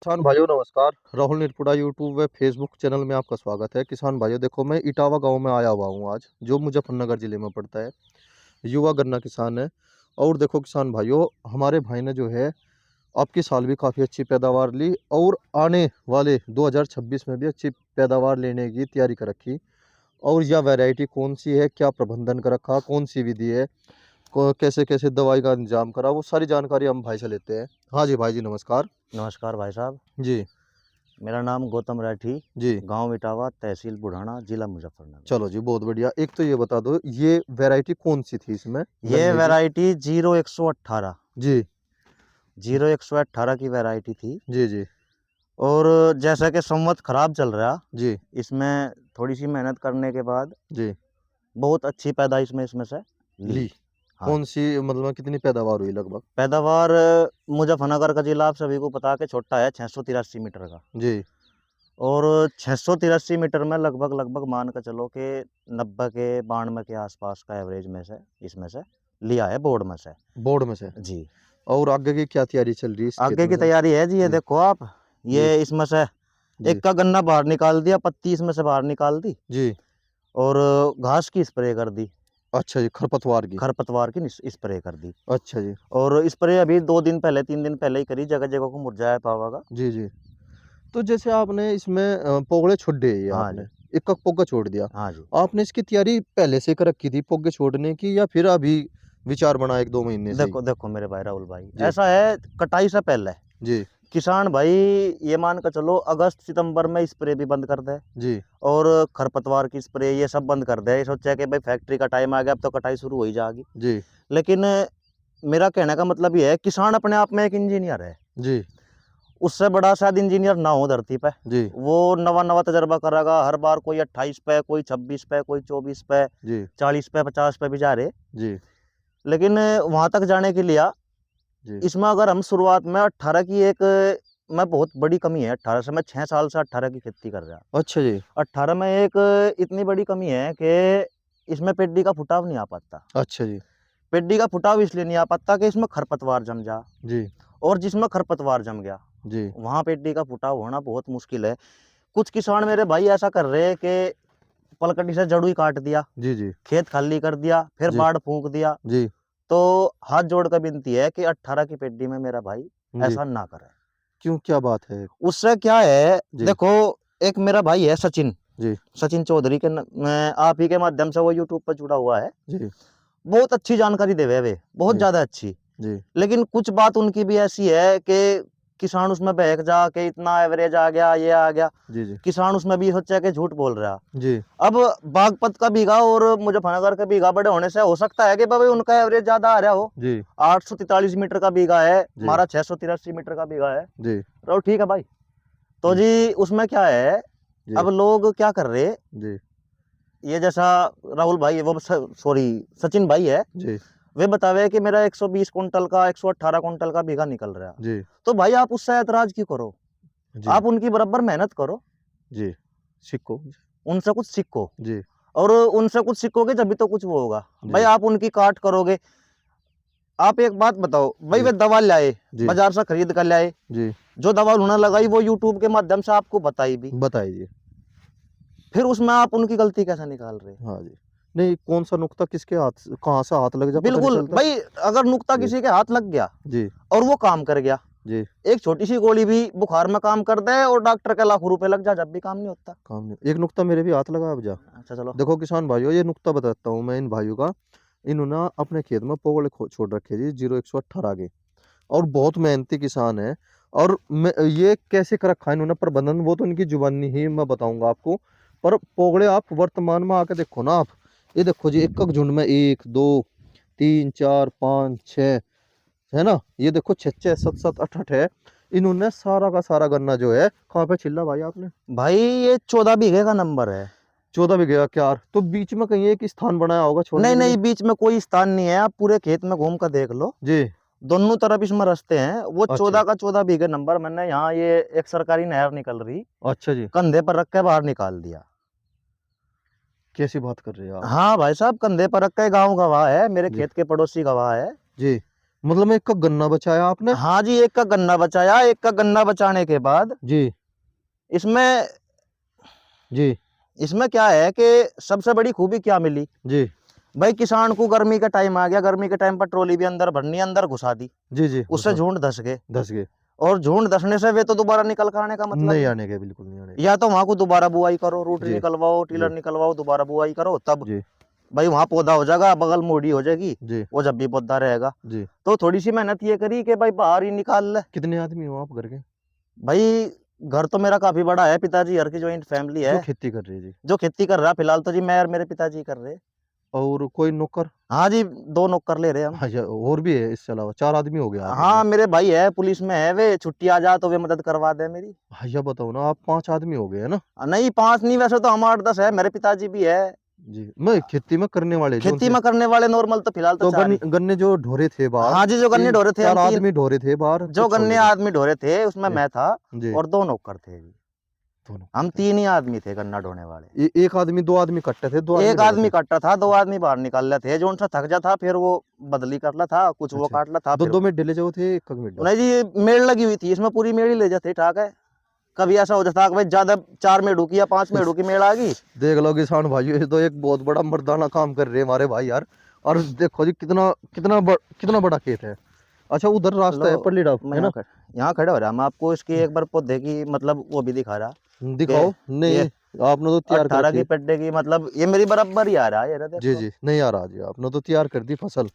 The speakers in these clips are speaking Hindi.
किसान भाइयों नमस्कार। राहुल निरपुड़ा यूट्यूब व फेसबुक चैनल में आपका स्वागत है। किसान भाइयों देखो, मैं इटावा गांव में आया हुआ हूं आज, जो मुजफ्फरनगर जिले में पड़ता है। युवा गन्ना किसान है। और देखो किसान भाइयों, हमारे भाई ने जो है आपकी साल भी काफ़ी अच्छी पैदावार ली और आने वाले 2026 में भी अच्छी पैदावार लेने की तैयारी कर रखी। और यह वैरायटी कौन सी है, क्या प्रबंधन कर रखा, कौन सी विधि है, कैसे कैसे दवाई का इंतजाम करा, वो सारी जानकारी हम भाई से लेते हैं। हाँ जी भाई जी, नमस्कार। नमस्कार भाई साहब। जी मेरा नाम गौतम राठी, जी। गांव इटावा, तहसील बुढ़ाना, जिला मुजफ्फरनगर। चलो जी, बहुत बढ़िया। एक तो ये बता दो, ये वैरायटी कौन सी थी इसमें ये गन्ने की? वैरायटी 0118 जी 0118 की वैरायटी थी। जी जी और जैसा कि संवत खराब चल रहा, जी इसमें थोड़ी सी मेहनत करने के बाद जी। बहुत अच्छी पैदाइश में इसमें से ली। ली। हाँ कौन जी। सी, मतलब कितनी पैदावार हुई लगभग? पैदावार मुजफ्फरनगर का जिला आप सभी को पता के छोटा है, 683 मीटर का। जी और 683 मीटर में लगभग लगभग मान कर चलो कि 90 के 92 के आसपास का एवरेज में से इसमें से लिया है, बोर्ड में से। बोर्ड में से। जी। और आगे की क्या तैयारी चल रही है इस खेत आगे में की से? तैयारी है जी, ये जी देखो आप, ये जी इसमें से जी एक का गन्ना बाहर निकाल दिया, पत्ती इसमें से बाहर निकाल दी जी। और घास की स्प्रे कर दी, अच्छा जी, खरपतवार की। खरपतवार की स्प्रे कर दी। अच्छा जी। और स्प्रे अभी 2 दिन पहले 3 दिन पहले ही करी, जगह जगह को मुरझाया पावा का। जी जी। तो जैसे आपने इसमें पोगले छोड़ दिए, ये हाँ आपने जी। एक का पोगा छोड़ दिया, हाँ जी। आपने इसकी तैयारी पहले से कर रखी थी पोगे छोड़ने की, या फिर अभी विचार बना 1-2 महीने से ही? देखो देखो मेरे भाई राहुल भाई, जी ऐसा है, कटाई से पहले जी किसान भाई ये मान कर चलो अगस्त सितंबर में स्प्रे भी बंद कर दे जी और खरपतवार की स्प्रे ये सब बंद कर दे। ये सोचा कि भाई फैक्ट्री का टाइम आ गया, अब तो कटाई शुरू हो ही जाएगी। जी लेकिन मेरा कहने का मतलब ये है, किसान अपने आप में एक इंजीनियर है। जी उससे बड़ा शायद इंजीनियर ना हो धरती पे। जी वो नवा नवा तजर्बा करेगा हर बार, कोई 28 पे, कोई 26 पे, कोई 24 पे, जी 40 पे, 50 पे भी जा रहे। जी लेकिन वहां तक जाने के लिए जी। इसमें अगर हम शुरुआत में 18 की एक, मैं बहुत बड़ी कमी है 18 से, मैं 6 साल से 18 की खेती कर रहा। अच्छा जी। 18 में एक इतनी बड़ी कमी है कि इसमें पेड्डी का फुटाव नहीं आ पाता। अच्छा जी। पेड्डी का फुटाव इसलिए नहीं आ पाता कि इसमें खरपतवार जम जा, जी और जिसमें खरपतवार जम गया जी वहां पेड्डी का फुटाव होना बहुत मुश्किल है। कुछ किसान मेरे भाई ऐसा कर रहे हैं कि पलकटी से जड़ ही काट दिया, जी जी खेत खाली कर दिया, फिर जी बाढ़ फूंक दिया। जी तो हाथ जोड़ कर विनती है कि 18 की पेड्डी में मेरा भाई जी। ऐसा ना करे। क्यों, क्या बात है? उससे क्या है, जी देखो, एक मेरा भाई है सचिन, जी सचिन चौधरी के मैं आप ही के माध्यम से वो यूट्यूब पर जुड़ा हुआ है। जी बहुत अच्छी जानकारी देवे वे, बहुत जी ज्यादा अच्छी। जी लेकिन कुछ बात उनकी भी ऐसी है कि किसान उसमें बहक जा के इतना एवरेज आ गया, ये आ गया। जी जी किसान उसमें भी सोचा कि झूठ बोल रहा। जी अब बागपत का बीघा और मुजफ्फरनगर का बीघा बड़े होने से हो सकता है कि भाई उनका एवरेज ज्यादा आ रहा हो। जी 843 मीटर का बीघा है, जी हमारा 683 मीटर का बीघा है। जी तो ठीक है भाई। तो जी जी उसमें क्या है, जी अब लोग क्या कर रहे, जी ये जैसा राहुल भाई वो सॉरी सचिन भाई है, जी वे बतावे कि मेरा 120 कुंटल का 118 कुंटल का बीघा निकल रहा। जी तो भाई आप उससे ऐतराज क्यों करो, जी आप उनकी बराबर मेहनत करो, जी। सीखो। उनसे कुछ सीखो। जी और उनसे कुछ सीखोगे जब तो कुछ वो होगा। भाई जी आप उनकी काट करोगे। आप एक बात बताओ भाई, जी वे दवा लाए, जी बाजार से खरीद कर लाए, जी। जो दवा उन्होंने लगाई वो यूट्यूब के माध्यम से आपको बताई भी, बताइए। फिर उसमें आप उनकी गलती कैसे निकाल रहे? हाँ जी। नहीं, कौन सा नुक्ता किसके हाथ, कहाँ से हाथ लग जाए पता नहीं बिल्कुल चलता। भाई, अगर नुक्ता जी किसी के हाथ लग गया जी और वो काम कर गया, जी। एक छोटी सी गोली भी बुखार में काम कर दे और डॉक्टर के लाखों रुपए लग जाए, जब भी काम नहीं होता। काम नहीं, एक नुक्ता मेरे भी हाथ लगा अब जा। अच्छा चलो। देखो किसान भाइयों, ये नुक्ता बताता हूँ मैं इन भाइयों का। इन्होंने अपने खेत में पोगले छोड़ रखे जी 0118 के, और बहुत मेहनती किसान है। और ये कैसे कर रखा है इन्होंने प्रबंधन, वो तो इनकी जुबानी ही मैं बताऊंगा आपको। पर पोगले आप वर्तमान में आके देखो ना आप, ये देखो जी, एक एक झुंड में 1 2 3 4 5 6 है ना, ये देखो 6 6 7 7 8 8 है। इन्होंने सारा का सारा गन्ना जो है कहाँ पे छिल्ला भाई आपने? भाई ये 14 बीघे का नंबर है। 14 बीघे का क्या? तो बीच में कहीं एक स्थान बनाया होगा नहीं छोड़ने के लिए? नहीं, बीच में कोई स्थान नहीं है, आप पूरे खेत में घूम कर देख लो, जी। दोनों तरफ इसमें रास्ते हैं। वो अच्छा 14 का 14 बीघे नंबर मैंने यहाँ, ये एक सरकारी नहर निकल रही, अच्छा जी। कंधे पर रख के बाहर निकाल दिया। कैसी बात कर रहे हैं आप? हाँ भाई साहब, कंधे पर रख के, गाँव गवाह है, मेरे जी खेत के पड़ोसी गवाह है। जी। मतलब एक का गन्ना बचाया आपने? हाँ जी, एक का गन्ना बचाया। एक का गन्ना बचाने के बाद जी, इसमें जी, इसमें क्या है कि सबसे बड़ी खूबी क्या मिली जी, भाई, किसान को गर्मी का टाइम आ गया, गर्मी के टाइम पर ट्रॉली भी अंदर भरनी, अंदर घुसा दी, जी, जी, उससे घुसा झुंड धस गए। धस गए। और झुंड धसने से वे तो दोबारा निकल कर आने का मतलब नहीं नहीं। आने के, बिल्कुल नहीं आने के। या तो वहां को दोबारा बुआई करो, रूट जी, निकलवाओ, टीलर जी, निकलवाओ, दोबारा बुआई करो, तब जी, भाई वहां पौधा हो जाएगा, बगल मोड़ी हो जाएगी, जी, वो जब भी पौधा रहेगा। जी। तो थोड़ी सी मेहनत ये करी कि भाई बाहर ही निकाल ले। कितने आदमी हो आप घर के? भाई घर तो मेरा काफी बड़ा है, पिताजी हर की जॉइंट फैमिली जो है। खेती कर रही है जी? जो खेती कर रहा फिलहाल तो जी मैं और मेरे पिताजी कर रहे। और कोई नौकर? हाँ जी, 2 नौकर ले रहे हम। अच्छा, और भी है इसके अलावा? 4 आदमी हो गए आप हाँ, मतलब। मेरे भाई है पुलिस में है, वे छुट्टी आ जा तो वे मदद करवा दे मेरी। भैया बताओ ना, आप 5 आदमी हो गए है ना? नहीं 5 नहीं, वैसे तो हम 8-10 है, मेरे पिताजी भी है। जी, मैं खेती में करने वाले जो खेती थे, में करने वाले नॉर्मल तो फिलहाल तो तो 4 ही। गन्ने जो ढोरे थे बाहर, हाँ जी, जो गन्ने 3 ढोरे थे हम 4 3। आदमी ढोरे थे बाहर जो कुछ छोड़ गन्ने के? आदमी ढोरे थे उसमें जी, मैं था जी, और 2 नौकर थे जी। दोनों हम करते 3 ही आदमी थे गन्ना ढोने वाले। एक आदमी 2 आदमी कट्टे थे, 2 आदमी एक ढोरे आदमी थे? काटता था, 2 आदमी बाहर निकाल रहे थे, जो उनसा थक जा था फिर वो बदली कर ला था, कुछ वो अच्छा, काट ला था दो फिर दो वो। में डेले जो थे, एक में डाल? नहीं जी, मेड़ लगी हुई थी इसमें, पूरी मेड़ ही ले जाते ठाक है। कभी ऐसा हो जाता कि भाई ज्यादा 4 मेढ़ू की या 5 मेढ़ू की मेड़ आ गई। देख लो किसान भाइयों, ये तो एक बहुत बड़ा मर्दाना काम कर रहे हैं हमारे भाई यार। और देखो जी, कितना बड़ा खेत है। अच्छा, उधर रास्ता लो, है पल्लीड़ा, मैं है ना? यहाँ खड़े हो रहा, मैं आपको इसकी एक बार पौधे की मतलब वो भी दिखा रहा कि दिखाओ। ये नहीं, आपने तो तैयार कर 18 रखी की है। पेड्डे की, मतलब ये मेरी बराबर ही आ रहा है, ये रहा देख जी, लो। जी, नहीं आ रहा जी, आपने तो तैयार कर दी फसल।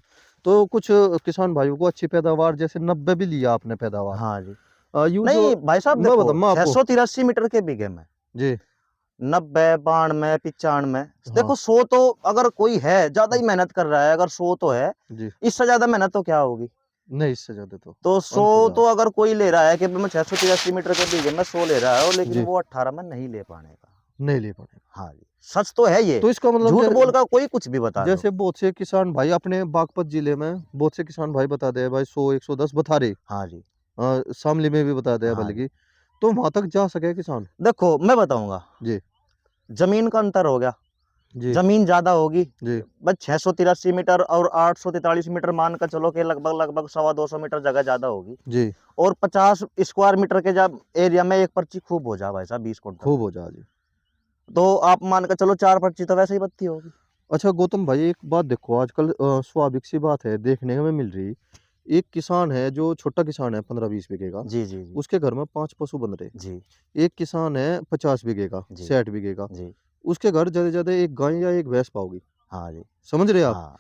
तो कुछ किसान भाइयों को अच्छी पैदावार, जैसे 90 भी लिया आपने पैदावार। हाँ जी। यूं जो नहीं भाई साहब मैं देखो, बताऊँ मैं आपको। 683 मीटर के बीघे में जी, 90, 92, 95, हाँ, देखो 100 तो अगर कोई है ज्यादा ही मेहनत कर रहा है, अगर 100 तो है, जी, इससे ज्यादा मेहनत तो क्या होगी। नहीं इससे ज्यादा तो तो 100 अंतुजा। तो अगर कोई ले रहा है कि मैं 683 मीटर के बीघे में 100 ले रहा है, और लेकिन जी, वो 18 में नहीं ले पाने का। नहीं ले पाएगा। हाँ जी, सच तो है ये, तो इसका मतलब झूठ बोल का कोई कुछ भी बता दो। जैसे बहुत से किसान भाई अपने बागपत जिले में, बहुत से किसान भाई बता दे भाई 100 110 बता रहे। हाँ जी। शामली में भी बता दे हाँ जी, बल्कि। तो वहां तक जा सके किसान? देखो मैं बताऊंगा, जी, जमीन का अंतर हो गया, जी, जमीन ज्यादा होगी। जी, बस 683 मीटर और 843 मीटर मान कर चलो कि लगभग लगभग 250 मीटर जगह ज्यादा होगी। जी, और 50 स्क्वायर मीटर के जब एरिया में एक पर्ची खूब हो जा भाई साहब, 20 कुंटल, खूब हो जा जी। तो आप मान कर चलो 4 पर्ची तो वैसे ही बत्ती होगी। अच्छा गौतम भाई, एक बात देखो, आजकल स्वाभाविक सी बात है देखने में मिल रही। एक किसान है जो छोटा किसान है 15-20 बीघे का, जी जी जी। उसके घर में 5 पशु बन रहे। जी एक किसान है 50 बीघे का, जी 60 बीघे का, जी। उसके घर ज्यादा से ज्यादा एक गाय या एक भैंस पाओगी। हाँ जी। समझ रहे आप? हाँ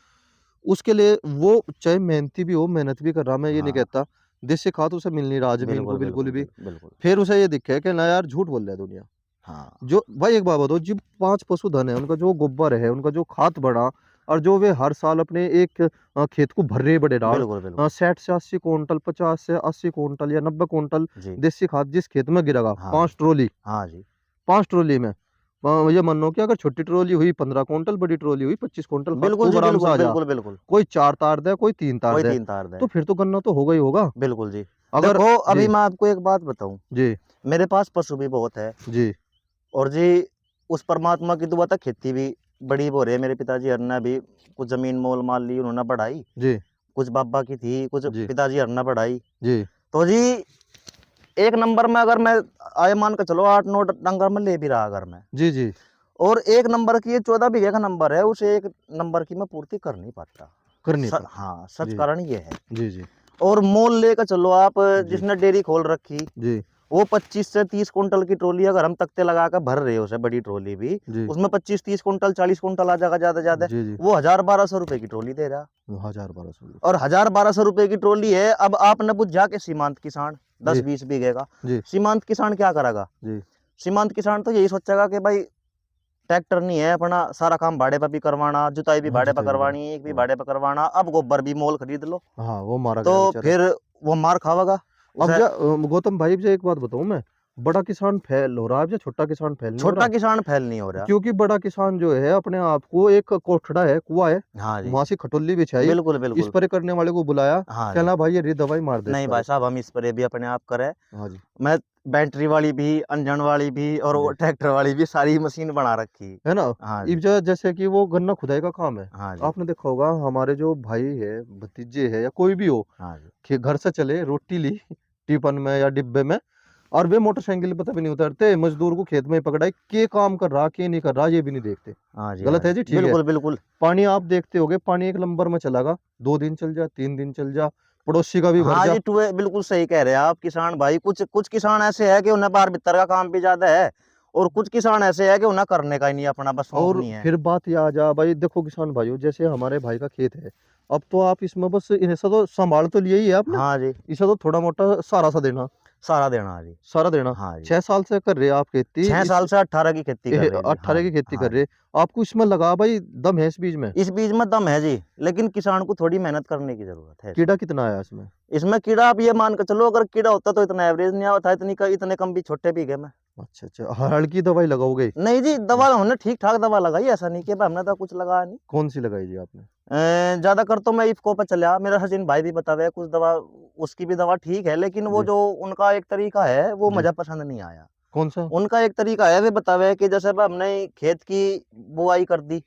उसके लिए वो चाहे मेहनती भी हो, मेहनत भी कर रहा, मैं ये नहीं हाँ। कहता। देसी खाद उसे मिल नहीं रहा जमीन को बिल्कुल बिल्कुल बिल्कुल भी। बिल्कुल। फिर उसे ये दिखे कि ना यार, झूठ बोल रहा है दुनिया। हाँ। जो भाई एक बात बताओ जी, 5 पशुधन है, उनका जो गोबर है, उनका जो खाद बना, और जो वे हर साल अपने एक खेत को भर रहे बड़े डाल, बिल्कुल बिल्कुल। 60 से 80 क्विंटल, 50 से 80 क्विंटल या 90 क्विंटल जी। देसी खाद जिस खेत में गिरेगा, हाँ 5 जी। ट्रॉली, हाँ जी। 5 ट्रॉली में ये मानो कि अगर छोटी ट्रॉली हुई 15 क्विंटल, बड़ी ट्रॉली हुई 25 क्विंटल खाद बिल्कुल खूब जी, आराम से बिल्कुल आ जा। बिल्कुल बिल्कुल। कोई 4 तार दे, कोई 3 तार कोई दे, 3 तार दे। तो फिर तो गन्ना तो होगा ही होगा। बिल्कुल जी। अगर देखो अभी जी, मैं आपको एक बात बताऊं, जी, मेरे पास पशु भी बहुत है, जी, और जी उस परमात्मा की दुआ तक खेती भी बड़ी हो रही है। मेरे पिताजी हर ने भी कुछ जमीन मोल माल ली, उन्होंने बढ़ाई, जी, कुछ बाबा की थी, कुछ जी, पिताजी हर ने बढ़ाई। जी, तो जी एक नंबर में अगर मैं आए मान कर चलो 8-9 डंगर में ले भी रहा अगर मैं, जी, जी, और एक नंबर की ये 14 बीघे का नंबर है, उसे एक नंबर की मैं पूर्ति कर नहीं पाता। कर नहीं पाता। हाँ सच जी, कारण ये है। जी, जी, और मोल लेकर चलो आप, जी, जिसने डेयरी खोल रखी, जी, वो 25 से 30 कुंटल की ट्रॉली अगर हम तख्ते लगा कर भर रहे हो उसे, बड़ी ट्रॉली भी, जी, उसमें 25-30 कुंटल 40 कुंटल आ जाएगा ज्यादा ज्यादा, जी, जी, वो 1000-1200 रुपए की ट्रॉली दे रहा। 1000-1200 रुपये। और 1000-1200 रुपए की ट्रॉली है। अब आपने बुझा के सीमांत किसान जी, 10-20 बीघे का, जी, सीमांत किसान क्या करेगा। जी, सीमांत किसान तो यही सोचेगा कि भाई ट्रैक्टर नहीं है अपना, सारा काम भाड़े पर भी करवाना, जुताई भी हाँ, भाड़े पर जुताई वगैरह। करवानी, एक भी हाँ, भाड़े पर करवाना, अब गोबर भी मोल खरीद लो, हाँ, वो मारा तो गया बेचारा। फिर वो मार खावेगा अब उसे। जा गौतम भाई, अब जा एक बात बताऊं मैं, बड़ा किसान फेल हो रहा है, अब जा छोटा किसान फेल नहीं हो छोटा रहा। किसान फैल नहीं हो रहा। क्योंकि बड़ा किसान जो है अपने आप को एक कोठड़ा है, कुआं है, हाँ जी। वहां से खटोली बिछाई, बिल्कुल बिल्कुल। स्प्रे करने वाले को बुलाया, हाँ जी। कहना भाई ये रे दवाई मार दे इस नहीं भाई पर। साहब, हम इस पर भी अपने आप करें। हाँ जी, मैं बैटरी वाली भी, इंजन वाली भी और वो जी। ट्रैक्टर वाली भी, सारी मशीन बना रखी। है ना? हाँ इब जी, जैसे कि वो गन्ना खुदाई का काम है। हाँ जी, आपने देखा होगा हमारे जो भाई है, भतीजे है या कोई भी हो, हाँ जी, घर से चले रोटी ली टिफिन में या डिब्बे में, और वे मोटरसाइकिल पे तभी नहीं उतरते, मजदूर को खेत में ही पकड़ा है, के काम कर रहा के नहीं कर रहा ये भी नहीं देखते। हाँ जी, हाँ गलत है जी। जी? ठीक है। बिल्कुल, बिल्कुल। पानी आप देखते होगे, पानी एक नंबर में चलागा, 2 दिन चल जा, 3 दिन चल जा, पड़ोसी का भी भर हाँ जा। जी, टुए बिल्कुल सही कह रहे हैं आप किसान भाई। कुछ कुछ किसान ऐसे हैं कि उन्हें बाहर भीतर का काम भी ज़्यादा है और कुछ किसान ऐसे हैं कि उन्हें करने का ही नहीं, अपना बस शौक और नहीं है। फिर बात ये आ जा भाई, देखो किसान भाइयों, जैसे हमारे भाई का खेत है, अब तो आप इसमें बस ऐसा तो संभाल तो लिया ही है आपने, हाँ जी, इसे तो थोड़ा मोटा सहारा सा देना, सारा देना। हाँ जी, सारा देना। हाँ जी। 6 साल से कर रहे आप खेती 6 इस, साल से 18 की खेती कर रहे हैं जी। हाँ 18 की जी, खेती कर हाँ जी। रहे, आपको इसमें लगा भाई दम है इस बीज में? इस बीज में दम है जी, लेकिन किसान को थोड़ी मेहनत करने की ज़रूरत है कीड़ा इसमें। कितना आया इसमें? इसमें कीड़ा आप ये मान के चलो, अगर कीड़ा होता तो इतना एवरेज नहीं आता, इतने कम भी छोटे बीघे में। अच्छा अच्छा, हल्की दवाई लगाओगे? नहीं जी, दवा हमने ठीक-ठाक दवा लगाई, ऐसा नहीं कि भाई हमने तो कुछ लगाया नहीं। कौन सी लगाई जी आपने? ज़्यादातर तो मैं इफ़को पे चला, मेरा सचिन भाई भी बतावे कुछ दवा, उसकी भी दवा ठीक है, लेकिन वो जी जो उनका एक तरीका है, वो जी। मुझे पसंद नहीं आया। कौन सा? उनका एक तरीका है, वे बतावे कि जैसे अब हमने खेत की बुआई कर दी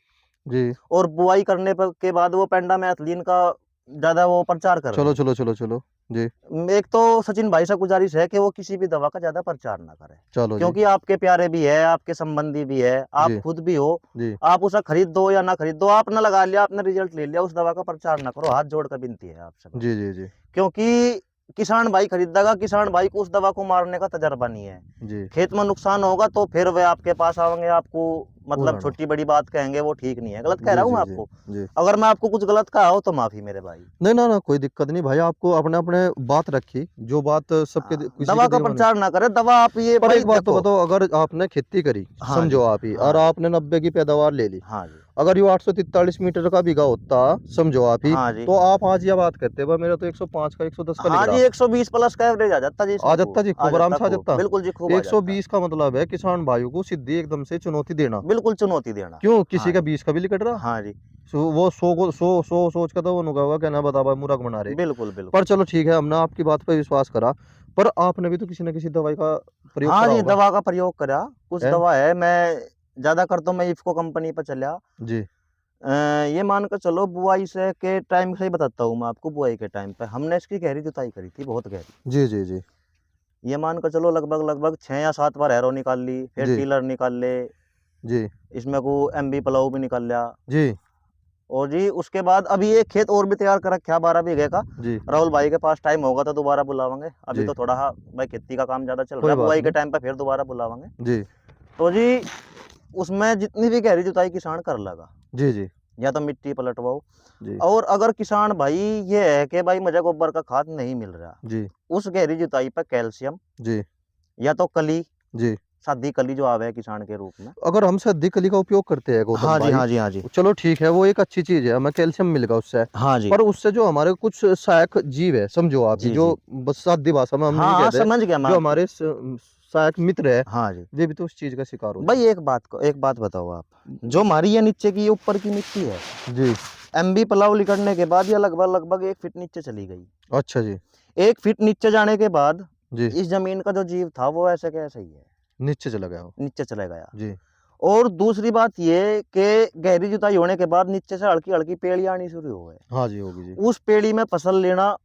जी। और बुआई करने पर के बाद वो पेंडामेथलिन का ज़्यादा वो प्रचार कर रहे चलो हैं। चलो चलो चलो। जी। एक तो सचिन भाई से गुज़ारिश है कि वो किसी भी दवा का ज़्यादा प्रचार ना करें, चलो जी। क्योंकि आपके प्यारे भी है, आपके संबंधी भी है, आप जी खुद भी हो, जी। आप उसे खरीद दो या ना खरीद दो, आपने लगा लिया, आपने रिज़ल्ट ले लिया, उस दवा का प्रचार ना करो, हाथ जोड़ कर विनती है आपसे भाई। जी जी जी। क्योंकि किसान भाई खरीदेगा, किसान भाई को उस दवा को मारने का तजर्बा नहीं है। जी। खेत में नुकसान होगा तो फिर वे आपके पास आएँगे, आपको मतलब बोला ना। छोटी-बड़ी बात कहेंगे, वो ठीक नहीं है। गलत कह रहा जी हूँ जी मैं जी। आपको? जी। अगर मैं आपको कुछ गलत कहा हो तो माफ़ी मेरे भाई। नहीं, ना, ना, कोई दिक्कत नहीं भाई, आपको अपने-अपने बात रखी, जो बात सबके किसी दवा के का दिल में नहीं। प्रचार ना करें, दवा आप ये पर भाई एक बात तो देखो। बताओ, अगर आपने खेती करी, हाँ समझो जी, आप ही, और हाँ जी, आपने 90 की पैदावार ले ली, हाँ जी, अगर ये 843 मीटर का बीघा होता, समझो आप ही, हाँ जी। तो आप आज ये बात करते, भाई मेरा तो 105 का 110 का लिख हाँ जी, रहा। 120 प्लस का एवरेज आ जाता जी आ इसमें जाता खूब, जी, आ खूब आराम जाता से आ खूब। जाता। बिल्कुल जी, खूब आ जाता। 120 का मतलब है किसान भाइयों को सीधी एकदम से चुनौती देना। बिल्कुल चुनौती देना। क्यों? किसी हाँ का जी, 20 का भी लिकट रहा। हाँ जी। वो 100 को 100 सोच का तो वो नुका होगा, क्या ना बता भाई मूर्ख बना रहे। बिल्कुल, पर बिल्कुल। चलो ठीक है, हमने आपकी बात पे विश्वास करा, पर आपने भी तो किसी न किसी दवाई का प्रयोग हाँ करा जी, होगा, दवा का प्रयोग करा, कुछ हैं? दवा है, मैं ज़्यादातर तो मैं इफ़को कंपनी पे चला। जी, ये मान के चलो बुआई से के टाइम से ही बताता हूँ मैं आपको, बुआई के टाइम पे हमने इसकी गहरी जुताई करी थी, बहुत गहरी। जी, जी, जी, ये मान के चलो लगभग 6 या 7 बार हैरो निकाल ली, फिर जी, टिलर निकाल ले, जी, इसमें को एमबी प्लाऊ भी निकाल लिया। जी, और जी उसके बाद अभी एक खेत और भी तैयार कर रखा है 12 बीघे का। जी, राहुल भाई के पास टाइम होगा तो दोबारा बुलावांगे। अभी जी, तो थोड़ा भाई खेती का काम ज़्यादा चल रहा कोई है, बात बुआई के नहीं। टाइम पे फिर दोबारा बुलावांगे। जी, तो जी उसमें जितनी भी गहरी जुताई किसान कर लगा, जी, जी, या तो मिट्टी पलटवाओ। जी, और अगर किसान भाई ये है कि भाई मुझे गोबर का खाद नहीं मिल रहा, जी, उस गहरी जुताई पे कैल्शियम जी, या तो कली, जी। सादी कली जो आवे है किसान के रूप में। अगर हम सद्दी कली का उपयोग करते हैं गौतम हाँ जी, भाई, हाँ जी, हाँ जी। चलो ठीक है, वो एक अच्छी चीज़ है, हमें कैल्शियम मिलेगा उससे। हाँ जी। पर उससे जो हमारे कुछ सहायक जीव है, समझो आप ही, जी, जो जी। बस सादी भाषा में हम हाँ, ये हाँ, कहते हैं, समझ गया मैं जो आपकी। हमारे सहायक मित्र है, हाँ जी। वे भी तो उस चीज़ का शिकार होते भाई एक बात बताओ आप, जो हमारी ये नीचे की ये ऊपर की मिट्टी है, हैं। जी, एमबी प्लाऊ लिकड़ने के बाद ये लगभग 1 फीट नीचे चली गई। अच्छा जी, 1 फीट नीचे जाने के बाद जी, इस ज़मीन का जो जीव था वो ऐसे का ऐसे ही है, नीचे चला गया वो। नीचे चला गया। जी, और दूसरी बात ये कि गहरी जुताई होने के बाद नीचे से हल्की-हल्की पेड़ियाँ आनी शुरू हो गए। हाँ जी, होगी जी। उस पेड़ी में फसल लेना,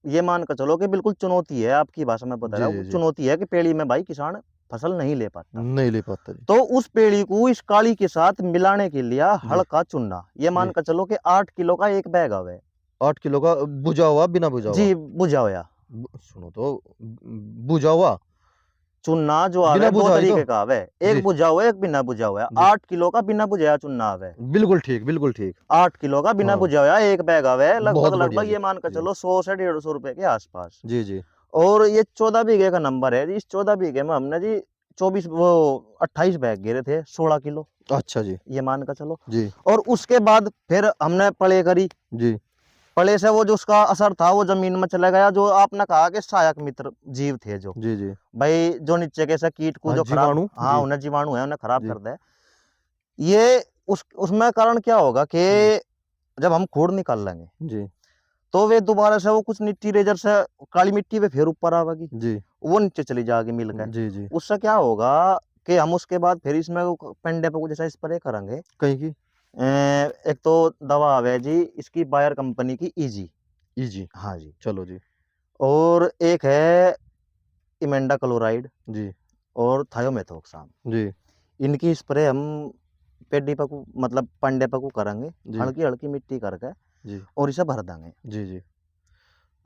ये मान के चलो कि बिल्कुल चुनौती है, आपकी भाषा में बता जी, रहा जी, हूँ, जी, चुनौती है कि पेड़ी में भाई किसान फसल नहीं ले पाता। नहीं ले पाता जी। तो उस पेड़ी को इस काली के साथ मिलाने के लिए जी, हल्का चूना, ये मान जी, के चलो कि 8 किलो का एक बैग आवे। 8 किलो का बुझा हुआ, बिना बुझा हुआ। जी, बुझा होया। सुनो तो, बुझा हुआ, चूना जो आवे बिना 2 बुझा ही तो। तरीके का आवे, एक जी, बुझा हुआ, एक बिना बुझा हुआ। जी, 8 किलो का बिना बुझाया चूना आवे। बिल्कुल ठीक, बिल्कुल ठीक। 8 किलो का बिना हाँ, बुझा हुआ एक बैग आवे, बहुत बढ़िया लगभग जी। ये मान के जी, चलो 100 से 150 रुपए के आसपास। जी, जी, और ये 14 बीघे का नंबर है जी, इस 14 बीघे में हमने जी 24 वो 28 बैग गिरे थे, 16 किलो, अच्छा जी, ये मान के चलो। जी, और उसके बाद फिर हमने पले करी। जी, पले से वो जो उसका असर था वो ज़मीन में चला गया, जो आपने कहा कि सहायक मित्र जीव थे जो। जी, जी। भई जो नीचे के से कीट को हाँ, जो खराब, जीवाणु, हाँ, जी, उन्हें जीवाणु है, उन्हें खराब जी, कर दे। ये उसमें कारण क्या होगा कि जी, जब हम खोड़ निकाल लेंगे, जी, तो वे दोबारा से वो कुछ मिट्टी रेजर से काली मिट्टी पे फिर ऊपर आवेगी। जी, वो नीचे चली जाएगी मिलकर। जी जी। उससे क्या होगा कि हम उसके बाद फिर इसमें वो पेंडे पे कुछ जैसा स्प्रे करेंगे। कहीं की एक तो दवा है जी इसकी बायर कंपनी की इजी। इजी। हाँ जी। चलो जी। और एक है इमेंडा क्लोराइड जी और थायोमेथोक्साम। जी इनकी स्प्रे हम पेडी पकू मतलब पंडे पकू करेंगे, जी हल्की हल्की मिट्टी करके जी और इसे भर देंगे। जी जी।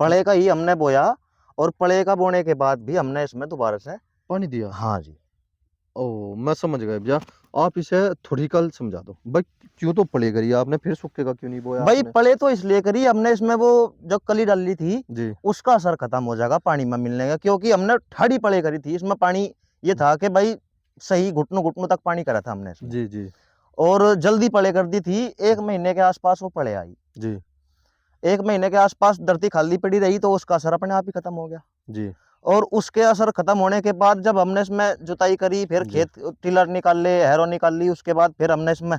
पड़े का ही हमने बोया और पड़े का बोने के बाद भी हमने इसमें दोबारा से। पानी दिया। हाँ जी। ओ मैं समझ गया भैया। आप इसे थोड़ी कल समझा दो भाई, क्यों तो पड़े करिए आपने, फिर सूखेगा क्यों नहीं बोया भाई आपने? पड़े तो इसलिए करी हमने इसमें वो जो कली डाली थी जी उसका असर खत्म हो जाएगा पानी में मिलने का, क्योंकि हमने ठाड़ी पड़े करी थी इसमें पानी। ये था कि भाई सही घुटनों घुटनों तक पानी करा था हमने इसमें। जी जी और जल्दी पड़े कर दी थी, 1 महीने के आसपास वो पड़े आई। जी 1 महीने के आसपास धरती खाली पड़ी रही तो उसका असर अपने आप ही खत्म हो गया। जी और उसके असर खत्म होने के बाद जब हमने इसमें जुताई करी, फिर जी खेत टिलर निकाल ले, हैरो निकाल ली, उसके बाद फिर हमने इसमें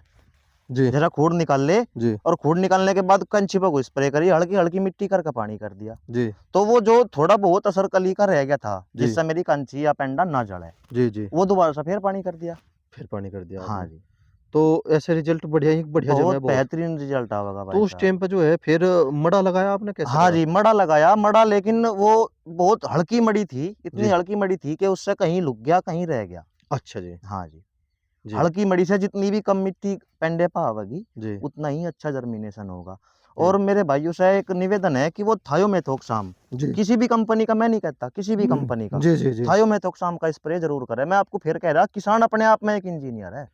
जी जरा खूड़ निकाल ले। जी और खूड़ निकालने के बाद कंची पर स्प्रे करी, हल्की हल्की मिट्टी करके पानी कर दिया। जी तो वो जो थोड़ा बहुत असर कली का रह गया था जी जिससे मेरी कंची या पेंडा ना जले, जी जी। वो दोबारा से फिर पानी कर दिया। फिर पानी कर दिया हाँ आपने। जी। तो ऐसे रिजल्ट बढ़िया ही बढ़िया जमे बहुत बहुत। बेहतरीन रिजल्ट आएगा तो भाई उस साहब। टाइम पे जो है फिर मड़ा लगाया आपने, कैसे हाँ करा? जी, मड़ा लगाया, मड़ा लेकिन वो बहुत हल्की मड़ी थी, इतनी जी हल्की मड़ी थी कि उससे कहीं लुक गया कहीं रह गया। अच्छा जी। हाँ जी। जी हल्की मड़ी से जितनी भी कम मिट्टी पेंडे पे आवेगी जी उतना ही अच्छा जर्मिनेशन होगा। जी और मेरे भाइयों से एक निवेदन है कि वो थायोमेथोक्साम, जी किसी भी कंपनी का, मैं नहीं कहता किसी भी कंपनी का, जी जी जी। थायोमेथोक्साम का स्प्रे जरूर करें। मैं आपको फिर कह रहा, किसान अपने आप में एक इंजीनियर है।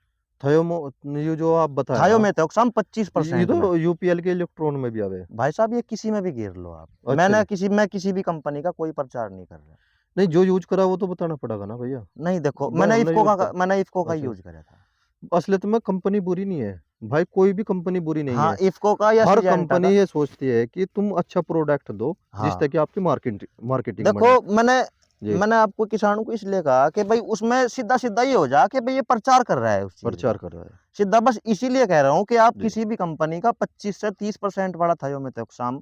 थयोमो, ये जो आप बताया, थायोमेथोक्साम ये 25% में। तो यूपीएल के इलेक्ट्रॉन में भी आवे। भाई साहब ये किसी में भी गिर लो आप, अच्छा जी। मैं किसी भी कंपनी का कोई प्रचार नहीं कर रहा। नहीं, जो यूज करा वो तो बताना पड़ेगा ना भैया। नहीं देखो, भाई हमने यूज कर। मैंने इफ्को का अच्छा, यूज करा था। असलियत में कंपनी बुरी नहीं है भाई, कोई भी कंपनी बुरी नहीं हाँ, है। इफ्को का या हर सिजेंटा कंपनी का। ये सोचती है कि तुम अच्छा प्रोडक्ट दो जिससे हाँ कि आपकी मार्केटिंग देखो, बने। मैंने जी। मैंने आपको किसानों को इसलिए कहा कि भाई उसमें सीधा सीधा ही हो जा कि भाई ये प्रचार कर रहा है उस चीज प्रचार का। कर रहा है। सीधा बस इसीलिए कह रहा हूँ कि आप जी किसी भी कंपनी का 25 से 30% वाला थायोमेथोक्साम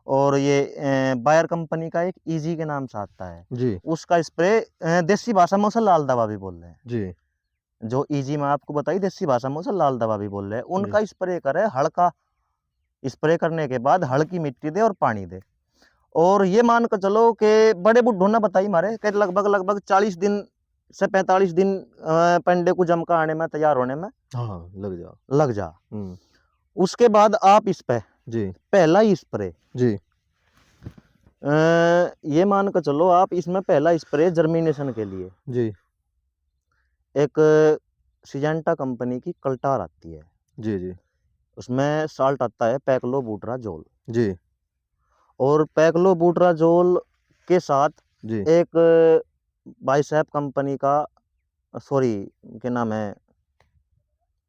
और ये बायर कंपनी का एक इजी के नाम से आता है, जी उसका स्प्रे, देसी भाषा में उसे लाल दवा भी बोल रहे हैं। जी जो इजी मैं आपको बताई देसी भाषा में उसे लाल दवा भी बोल रहे हैं, जी उनका स्प्रे करे हल्का। स्प्रे करने के बाद हल्की मिट्टी दे और पानी दे। और ये मान कर चलो कि बड़े बुड्ढों ने बताई मारे कि लगभग लगभग 40 दिन से 45 दिन पेंडे को जमका आने में, तैयार होने में हाँ लग जा। लग जा। हम्म। उसके बाद आप इस पे जी पहला ही स्प्रे, जी ये मान कर चलो आप इसमें पहला स्प्रे जर्मिनेशन के लिए जी एक सिजेंटा कंपनी की कल्टार आती है, जी जी उसमें साल्ट आता है पैक्लोबुटराजोल। जी और पैक्लोबुटराजोल के साथ जी एक बाइसेप कंपनी का, सॉरी क्या नाम है,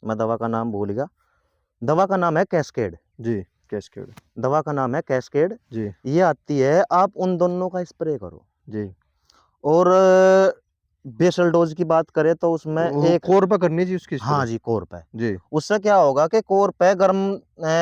मैं दवा का नाम भूल गया। दवा का नाम है कैस्केड। जी कैस्केड। दवा का नाम है कैस्केड। जी ये आती है, आप उन दोनों का स्प्रे करो। जी। और बेसल डोज की बात करें तो उसमें वो एक, कोर पे करनी जी उसकी हाँ स्प्रे। जी, कोर पे। जी उससे क्या होगा कि कोर पे गर्म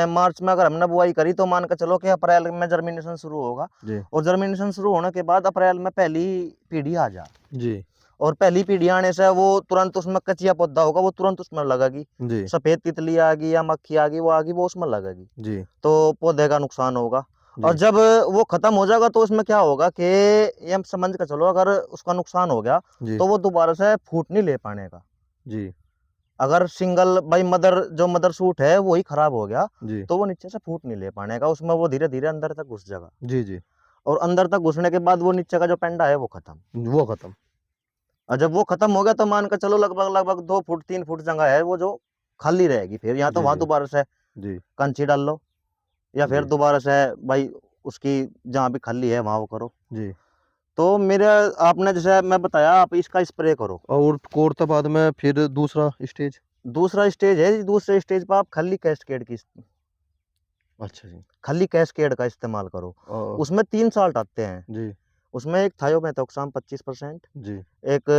मार्च में अगर हमने बुआई करी तो मान कर चलो कि अप्रैल में जर्मिनेशन शुरू होगा। जी और जर्मिनेशन शुरू होने के बाद अप्रैल में पहली पीढ़ी आ जा। जी और पहली पीढ़ी आने से वो तुरंत उसमें कचिया पौधा होगा, वो तुरंत उसमें लगेगी। जी सफेद तितली आ गई या मक्खी आ गई, वो आ गई, वो उसमें लगेगी। जी तो पौधे का नुकसान होगा। और जी जब वो खत्म हो जाएगा तो उसमें क्या होगा कि ये हम समझ कर चलो, अगर उसका नुकसान हो गया जी तो वो दोबारा से फूट नहीं ले पाने का। जी अगर सिंगल बाई मदर जो मदर सूट है वो ही खराब हो गया जी तो वो नीचे से फूट नहीं ले पाने का, उसमें वो धीरे धीरे अंदर तक घुस जाएगा। जी जी। और अंदर तक घुसने के बाद वो नीचे का जो पेंडा है वो खत्म। वो खत्म। और जब वो खत्म हो गया तो मान कर चलो लगभग लगभग 2 फुट 3 फुट जगह है वो जो खाली रहेगी, फिर या तो जी वहां जी दोबारा से जी कंची डाल लो या फिर जी दोबारा से भाई उसकी जहाँ भी खाली है वहां वो करो। जी। तो मेरे, आपने जैसे मैं बताया आप इसका स्प्रे करो। और कोर्ता बाद में फिर दूसरा स्टेज। दूसरा स्टेज है, दूसरे स्टेज पर आप खाली कैस्केड की, अच्छा जी। खाली कैस्केड का इस्तेमाल करो। और उसमें 3 साल्ट आते हैं। जी उसमें एक थायोमेथोक्साम 25%, जी एक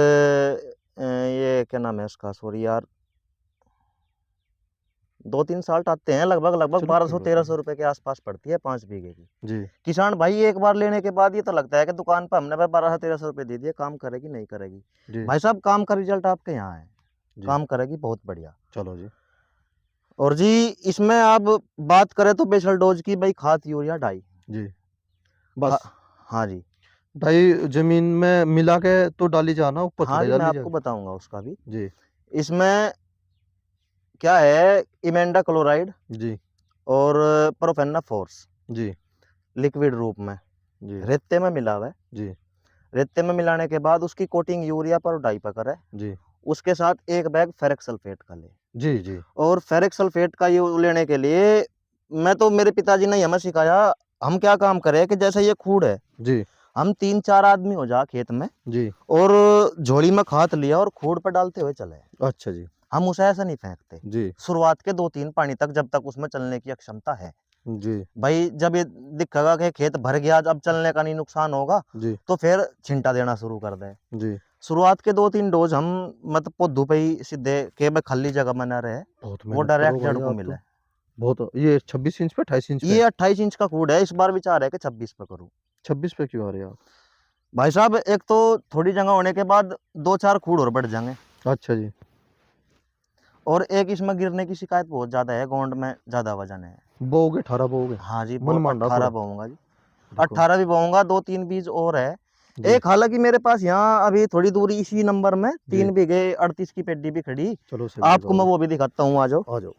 ये क्या नाम है उसका, सॉरी यार, 2-3 साल्ट आते हैं, लगभग चलो कोई 1200-1300 बात रुपए के आसपास पड़ती है 5 बीघे की। नहीं। जी, किसान भाई एक बार लेने के बाद ये तो लगता है कि दुकान पर हमने भाई 1200-1300 रुपए दे दिए, काम करेगी नहीं करेगी। जी, भाई साहब काम का रिजल्ट आपके यहाँ है, जी। काम करेगी बहुत बढ़िया। चलो जी। और जी इसमें आप बात करें तो बेसल डोज की भाई खाद यूरिया डाई। जी, हाँ, बस हाँ जी। ढाई ज़मीन में मिला के तो डाली जाना, ऊपर हाँ थोड़े जी, मैं डाली आपको जाए। बताऊँगा उसका भी। जी, इसमें क्या है, इमेंडा क्लोराइड जी, और प्रोफेना फोर्स जी, लिक्विड रूप में जी, रेते में मिला हुआ है। जी, रेते में मिलाने के बाद उसकी कोटिंग यूरिया पर और डाई पर करे। जी, उसके साथ 1 बैग फेरिक सल्फेट का ले। जी, जी, और फेरिक सल्फेट का ये लेने के लिए मैं तो मेरे पिताजी ने हमें सिखाया, हम क्या काम करें कि जैसे ये खूड़ है, जी, हम 3-4 आदमी हो जा खेत में जी। और झोली में खाद लिया और खूड़ पर डालते हुए चले। अच्छा जी। हम उसे ऐसा नहीं फेंकते। जी, शुरुआत के 2-3 पानी तक जब तक उसमें चलने की क्षमता है। जी, भाई जब ये दिखेगा कि खेत भर गया, अब चलने का नहीं नुकसान होगा, जी, तो फिर छिंटा देना शुरू कर दे। जी। शुरुआत के 2-3 डोज हम मतलब पौधों पे ही सीधे के भाई खाली जगह में न रहे, बहुत वो मेहनत करो डायरेक्ट जड़ भाई को आप मिले। तो। बहुत ये 26 इंच पे 28 इंच पे? ये 28 इंच का कूड़ है, इस बार विचार है कि 26 पे करूँ। 26 पे क्यों आ रहे हैं आप? भाई साहब एक तो थोड़ी जगह होने के बाद 2-4 कूड़ और बढ़ जाएंगे, अच्छा जी। और एक इसमें गिरने की शिकायत बहुत ज्यादा है, गोंड में ज्यादा वजन है। बोओगे 18 बोओगे? हाँ जी, मन बहुत मान रहा 18 थोड़ा। बोऊंगा जी। देखो। 18 भी बोऊंगा, 2-3 बीज और है। जी, एक हालांकि मेरे पास यहाँ अभी थोड़ी दूरी इसी नंबर में जी। 3 बीघे 38 की पेड्डी भी खड़ी, चलो सही है आपको मैं भाई। वो भी दिखाता हूँ, आ जाओ। आ जाओ।